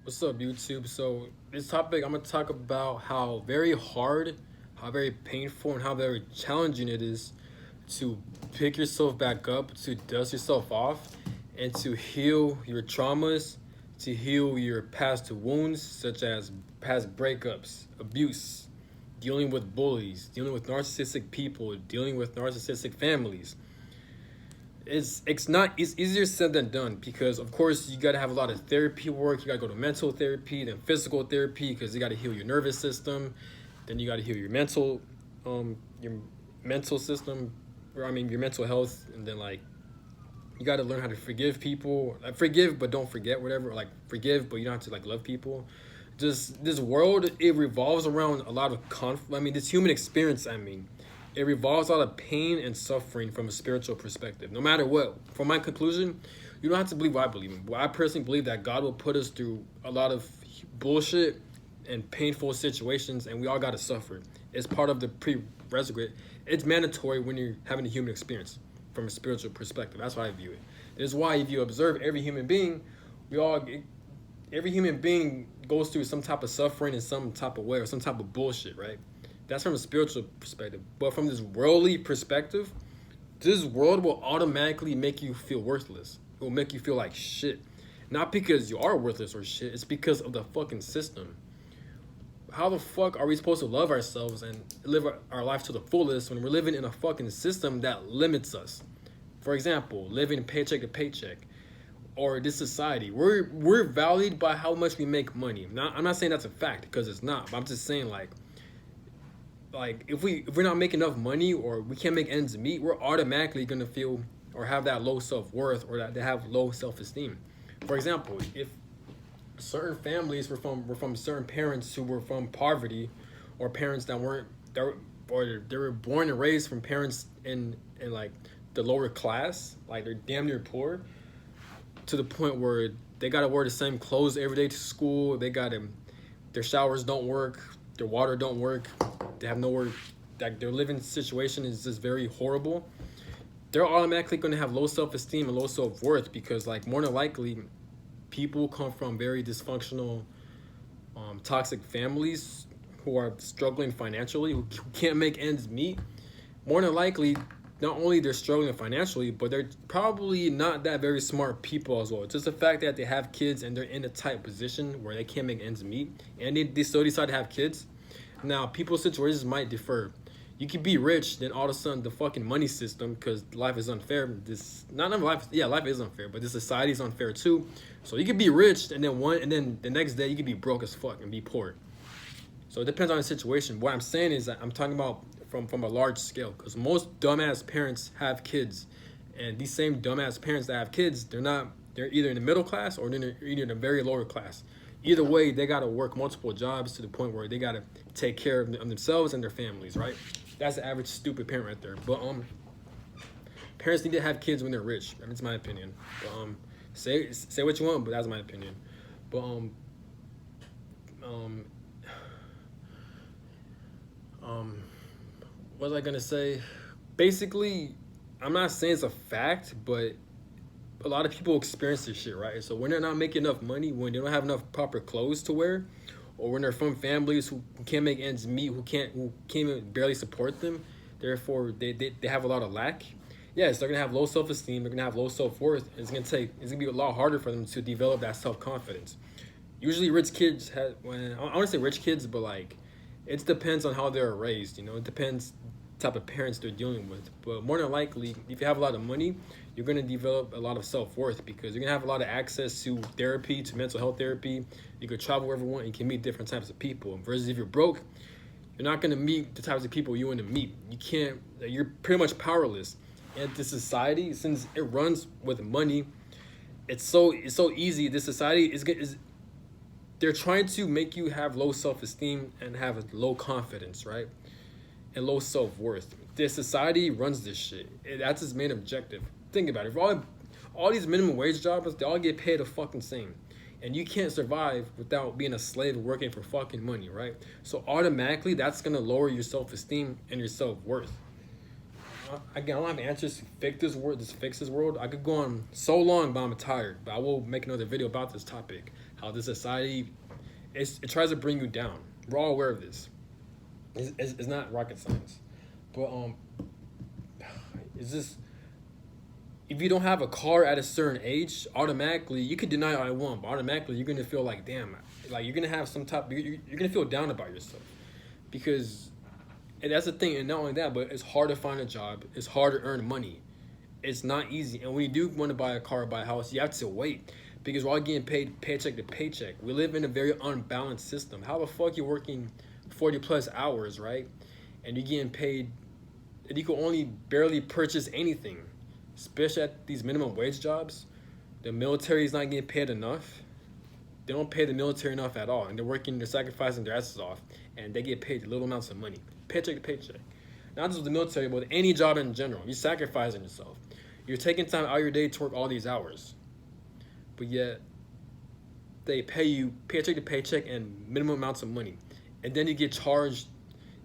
What's up, YouTube? So, this topic I'm gonna talk about how very hard, how very painful, and how very challenging it is to pick yourself back up, to dust yourself off, and to heal your traumas, to heal your past wounds, such as past breakups, abuse, dealing with bullies, dealing with narcissistic people, dealing with narcissistic families. It's easier said than done because of course you got to have a lot of therapy work. You got to go to mental therapy, then physical therapy, because you got to heal your nervous system, then you got to heal your mental system, or I mean your mental health, and then like you got to learn how to forgive people, like forgive but don't forget, whatever, like forgive but you don't have to like love people. Just this world, it revolves around a lot of conflict. I mean, this human experience, I mean, it revolves a lot of pain and suffering from a spiritual perspective. No matter what, from my conclusion, you don't have to believe what I believe in. But I personally believe that God will put us through a lot of bullshit and painful situations, and we all got to suffer. It's part of the prerequisite. It's mandatory when you're having a human experience from a spiritual perspective. That's how I view it. This is why if you observe every human being, we all every human being goes through some type of suffering in some type of way or some type of bullshit, right? That's from a spiritual perspective. But from this worldly perspective, this world will automatically make you feel worthless. It will make you feel like shit. Not because you are worthless or shit, it's because of the fucking system. How the fuck are we supposed to love ourselves and live our life to the fullest when we're living in a fucking system that limits us? For example, living paycheck to paycheck, or this society, we're valued by how much we make money. I'm not saying that's a fact because it's not, but I'm just saying like if we're not making enough money or we can't make ends meet, we're automatically gonna feel or have that low self-worth or that they have low self-esteem. For example, if certain families were from certain parents who were from poverty, or parents that weren't that or they were born and raised from parents in like the lower class, like they're damn near poor, to the point where they gotta wear the same clothes every day to school. Their showers don't work, their water don't work, they have nowhere, like their living situation is just very horrible. They're automatically going to have low self-esteem and low self-worth because like more than likely people come from very dysfunctional toxic families who are struggling financially, who can't make ends meet. More than likely, not only they're struggling financially, but they're probably not that very smart people as well. Just the fact that they have kids and they're in a tight position where they can't make ends meet and they still decide to have kids. Now, people's situations might differ. You could be rich, then all of a sudden the fucking money system, because life is unfair. Life is unfair, but this society is unfair too. So you could be rich, and then the next day you could be broke as fuck and be poor. So it depends on the situation. What I'm saying is that I'm talking about from a large scale, because most dumbass parents have kids, and these same dumbass parents that have kids, they're either in the middle class or they're either in the very lower class. Either way, they gotta work multiple jobs to the point where they gotta take care of themselves and their families, right? That's the average stupid parent right there. But parents need to have kids when they're rich. I mean, it's my opinion. But say what you want, but that's my opinion. But um, what was I gonna say? Basically, I'm not saying it's a fact, but a lot of people experience this shit, right? So when they're not making enough money, when they don't have enough proper clothes to wear, or when they're from families who can't make ends meet, who can't even barely support them, therefore they have a lot of lack. Yes, they're gonna have low self-esteem, they're gonna have low self-worth. It's gonna be a lot harder for them to develop that self-confidence. Usually rich kids have, when I want to say rich kids, but like it depends on how they're raised, it depends type of parents they're dealing with. But more than likely, if you have a lot of money, you're going to develop a lot of self-worth because you're going to have a lot of access to therapy, to mental health therapy. You could travel wherever you want, you can meet different types of people. Versus if you're broke, you're not going to meet the types of people you want to meet. You're pretty much powerless. And the society, since it runs with money, it's so easy. This society is they're trying to make you have low self-esteem and have low confidence, right? And low self-worth. This society runs this shit. That's its main objective. Think about it. If all these minimum wage jobs, they all get paid the fucking same. And you can't survive without being a slave working for fucking money, right? So automatically, that's going to lower your self-esteem and your self-worth. Again, I don't have answers to fix this world. I could go on so long, but I'm tired. But I will make another video about this topic. how this society it tries to bring you down. We're all aware of this. It's not rocket science, but it's just if you don't have a car at a certain age, automatically you could deny all I want, but automatically you're gonna feel like damn, like you're gonna have some type. You're gonna feel down about yourself because, and that's the thing. And not only that, but it's hard to find a job. It's hard to earn money. It's not easy. And when you do want to buy a car or buy a house, you have to wait because we're all getting paid paycheck to paycheck. We live in a very unbalanced system. How the fuck you working 40 plus hours, right? And you're getting paid, and you can only barely purchase anything, especially at these minimum wage jobs. The military is not getting paid enough. They don't pay the military enough at all, and they're sacrificing their asses off, and they get paid little amounts of money, paycheck to paycheck. Not just with the military, but with any job in general. You're sacrificing yourself. You're taking time out of your day to work all these hours, but yet they pay you paycheck to paycheck and minimum amounts of money, and then you get charged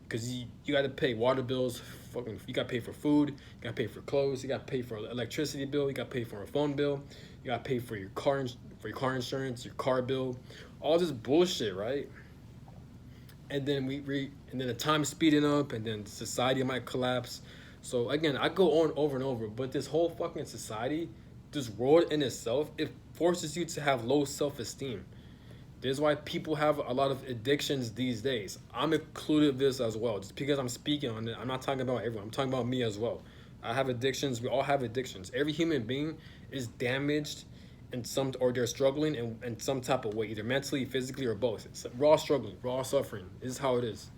because you got to pay water bills. Fucking, you got to pay for food. You got to pay for clothes. You got to pay for electricity bill. You got to pay for a phone bill. You got to pay for your car insurance, your car bill, all this bullshit, right? And then and then the time speeding up, and then society might collapse. So again, I go on over and over, but this whole fucking society, this world in itself, it forces you to have low self-esteem. This is why people have a lot of addictions these days. I'm included this as well. Just because I'm speaking on it, I'm not talking about everyone. I'm talking about me as well. I have addictions. We all have addictions. Every human being is damaged in some, or they're struggling in some type of way, either mentally, physically, or both. We're all struggling. We're all suffering. This is how it is.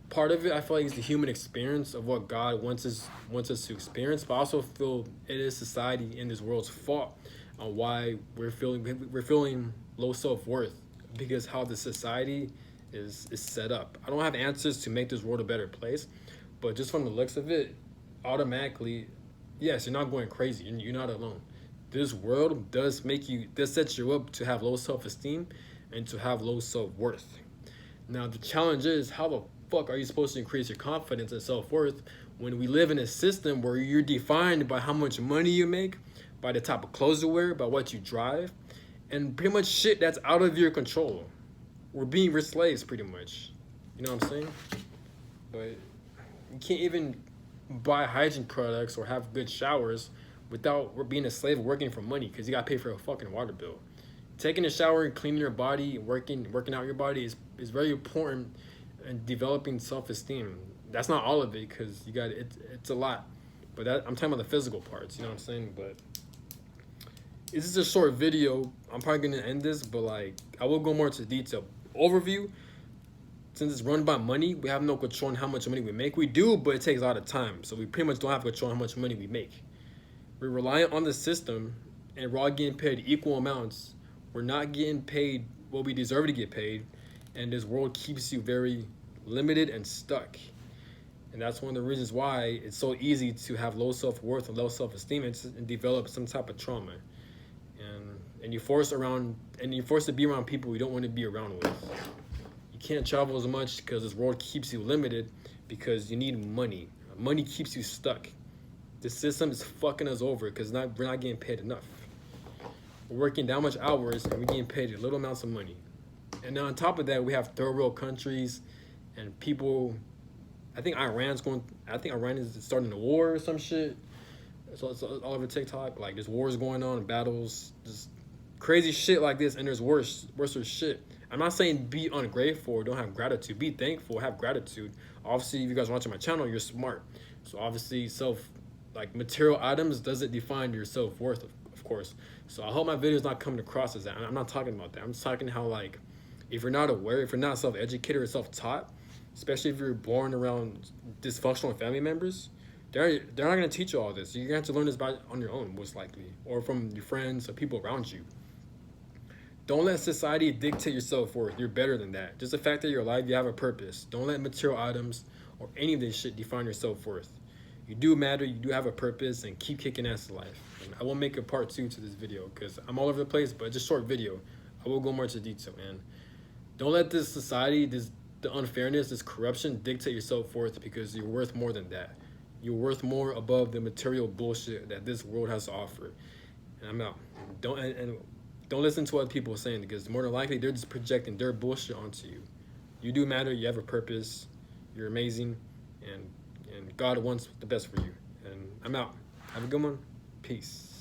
Part of it, I feel like, is the human experience of what God wants us to experience, but I also feel it is society in this world's fault on why we're feeling low self-worth, because how the society is set up. I don't have answers to make this world a better place, but just from the looks of it, automatically, yes, you're not going crazy. You're not alone. This world does set you up to have low self-esteem and to have low self-worth. Now the challenge is, how the fuck are you supposed to increase your confidence and self-worth when we live in a system where you're defined by how much money you make, by the type of clothes you wear, by what you drive, and pretty much shit that's out of your control. We're slaves pretty much. You know what I'm saying? But you can't even buy hygiene products or have good showers without being a slave working for money, because you got to pay for a fucking water bill. Taking a shower and cleaning your body, working out your body is very important in developing self-esteem. That's not all of it, because it's a lot. But I'm talking about the physical parts, you know what I'm saying? But this is a short video. I'm probably going to end this, but like I will go more into detail. Overview, since it's run by money, we have no control on how much money we make. We do, but it takes a lot of time. So we pretty much don't have control on how much money we make. We're reliant on the system, and we're all getting paid equal amounts. We're not getting paid what we deserve to get paid, and this world keeps you very limited and stuck. And that's one of the reasons why it's so easy to have low self-worth and low self-esteem and develop some type of trauma. And you're forced to be around people you don't want to be around with. You can't travel as much because this world keeps you limited, because you need money. Money keeps you stuck. The system is fucking us over because we're not getting paid enough. We're working that much hours and we're getting paid little amounts of money. And then on top of that, we have third world countries and people. I think Iran is starting a war or some shit. So it's all over TikTok. Like there's wars going on, battles, just crazy shit like this. And there's worse shit. I'm not saying be ungrateful or don't have gratitude. Be thankful, have gratitude. Obviously, if you guys are watching my channel, you're smart. So obviously, material items doesn't define your self-worth, of course. So I hope my video is not coming across as that. I'm not talking about that. I'm just talking how, like, if you're not aware, if you're not self-educated or self-taught, especially if you're born around dysfunctional family members, they're not going to teach you all this. You're going to have to learn this on your own, most likely, or from your friends or people around you. Don't let society dictate your self-worth. You're better than that. Just the fact that you're alive, you have a purpose. Don't let material items or any of this shit define your self-worth. You do matter, you do have a purpose, and keep kicking ass in life. And I will make a part 2 to this video because I'm all over the place, but it's a short video. I will go more into detail, man. Don't let this society, the unfairness, this corruption dictate your self-worth, because you're worth more than that. You're worth more above the material bullshit that this world has to offer. And I'm out. Don't don't listen to what people are saying, because more than likely they're just projecting their bullshit onto you. You do matter. You have a purpose. You're amazing, and God wants the best for you. And I'm out. Have a good one. Peace.